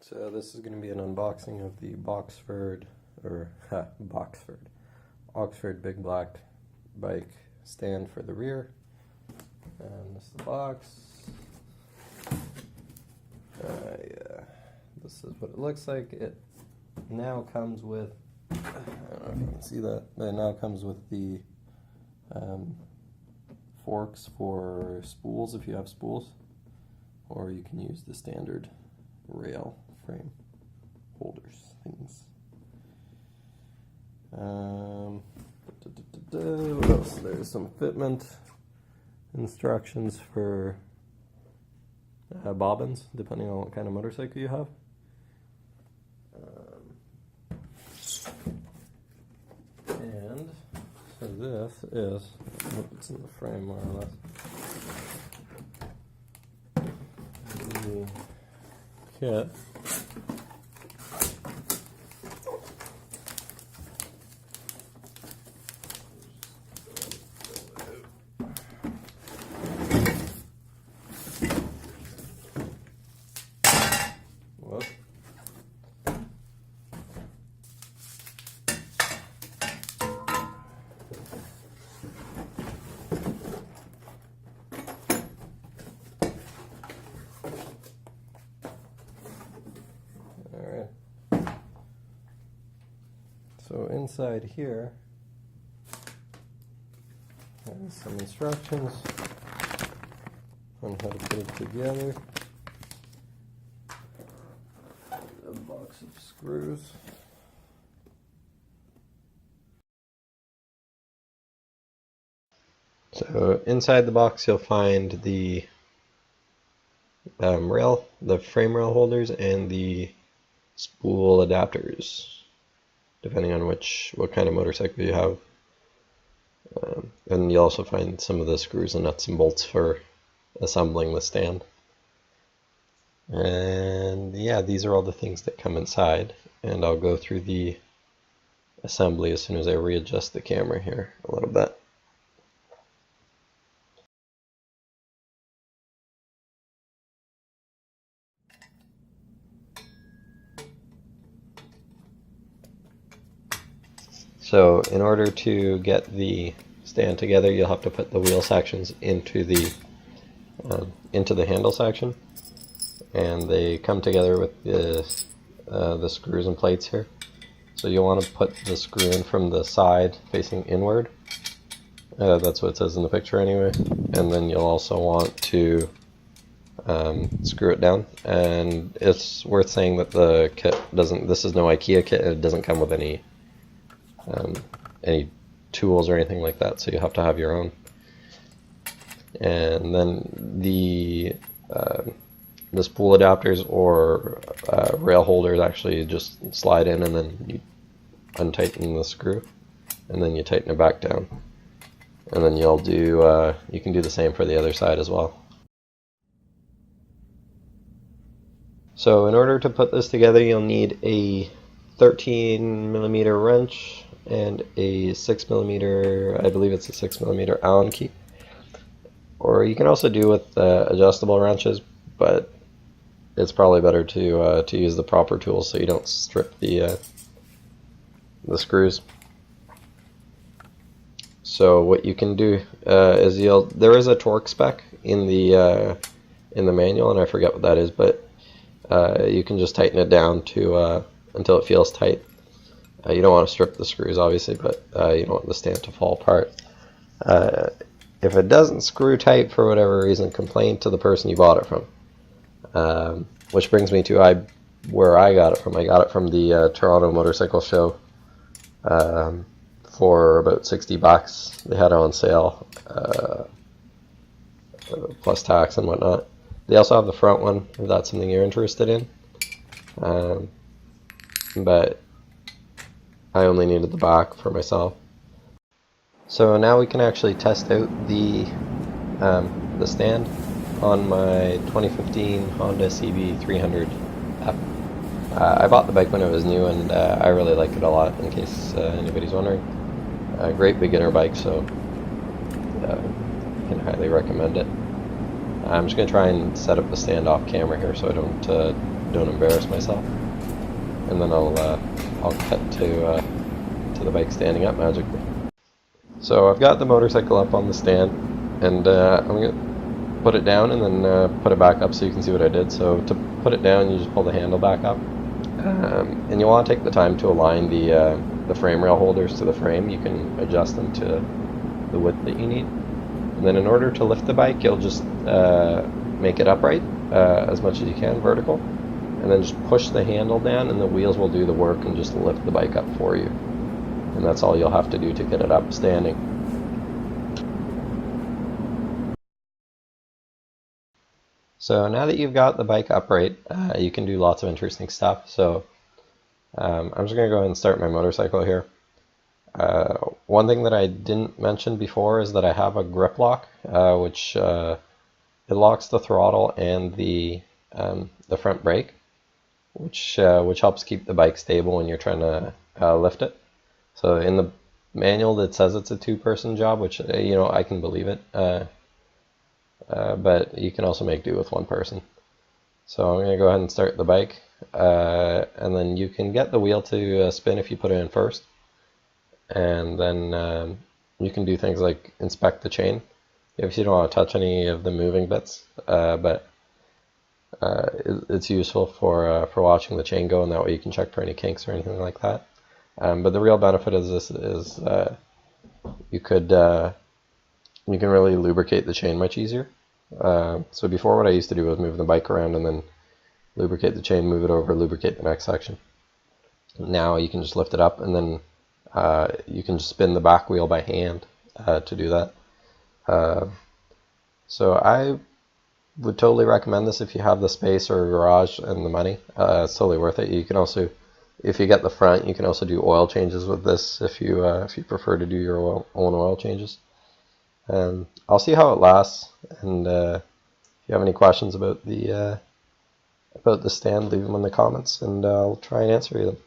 So this is going to be an unboxing of the Oxford Big Black bike stand for the rear. And this is the box. Yeah, this is what it looks like. It now comes with, I don't know if you can see that, but it now comes with the forks for spools if you have spools, or you can use the standard rail frame holders things. What else? There's some fitment instructions for bobbins, depending on what kind of motorcycle you have. And so this is what's in the frame, more or less. The kit. Whoop. So inside here, there's some instructions on how to put it together. A box of screws. So inside the box you'll find the the frame rail holders and the spool adapters, depending on what kind of motorcycle you have. And you'll also find some of the screws and nuts and bolts for assembling the stand. And yeah, these are all the things that come inside, and I'll go through the assembly as soon as I readjust the camera here a little bit. So in order to get the stand together, you'll have to put the wheel sections into the handle section, and they come together with the screws and plates here. So you'll want to put the screw in from the side facing inward. That's what it says in the picture anyway. And then you'll also want to screw it down. And it's worth saying that the kit doesn't, this is no IKEA kit, and it doesn't come with any tools or anything like that, so you have to have your own. And then the spool adapters or rail holders actually just slide in, and then you untighten the screw, and then you tighten it back down. And then you'll do you can do the same for the other side as well. So in order to put this together, you'll need a 13mm wrench and a 6mm, I believe it's a 6mm Allen key. Or you can also do with adjustable wrenches, but it's probably better to use the proper tools so you don't strip the screws. So what you can do is there is a torque spec in the manual, and I forget what that is, but you can just tighten it down to until it feels tight. You don't want to strip the screws, obviously, but you don't want the stand to fall apart. If it doesn't screw tight for whatever reason, complain to the person you bought it from. Which brings me to where I got it from. I got it from the Toronto Motorcycle Show for about $60. They had it on sale, plus tax and whatnot. They also have the front one, if that's something you're interested in. But I only needed the back for myself. So now we can actually test out the stand on my 2015 Honda CB300F. I bought the bike when it was new, and I really like it a lot, in case anybody's wondering. A great beginner bike, so can highly recommend it. I'm just going to try and set up the stand off camera here so I don't embarrass myself. And then I'll cut to the bike standing up magically. So I've got the motorcycle up on the stand, and I'm going to put it down and then put it back up so you can see what I did. So to put it down, you just pull the handle back up, and you want to take the time to align the frame rail holders to the frame. You can adjust them to the width that you need. And then in order to lift the bike, you'll just make it upright as much as you can, vertical, and then just push the handle down and the wheels will do the work and just lift the bike up for you. And that's all you'll have to do to get it up standing. So now that you've got the bike upright, you can do lots of interesting stuff. So I'm just going to go ahead and start my motorcycle here. One thing that I didn't mention before is that I have a grip lock, which it locks the throttle and the front brake, which helps keep the bike stable when you're trying to lift it. So in the manual it says it's a two-person job, which I can believe it, but you can also make do with one person. So I'm going to go ahead and start the bike, and then you can get the wheel to spin if you put it in first. And then you can do things like inspect the chain if you don't want to touch any of the moving bits, but it's useful for watching the chain go, and that way you can check for any kinks or anything like that. But the real benefit of this is you can really lubricate the chain much easier. So before, what I used to do was move the bike around and then lubricate the chain, move it over, lubricate the next section. Now you can just lift it up and then you can just spin the back wheel by hand to do that. So I would totally recommend this if you have the space or a garage and the money. It's totally worth it. You can also, if you get the front, you can also do oil changes with this if you prefer to do your own oil changes. I'll see how it lasts, and if you have any questions about the stand, leave them in the comments and I'll try and answer them.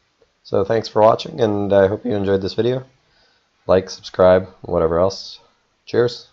So thanks for watching, and I hope you enjoyed this video. Like, subscribe, whatever else. Cheers.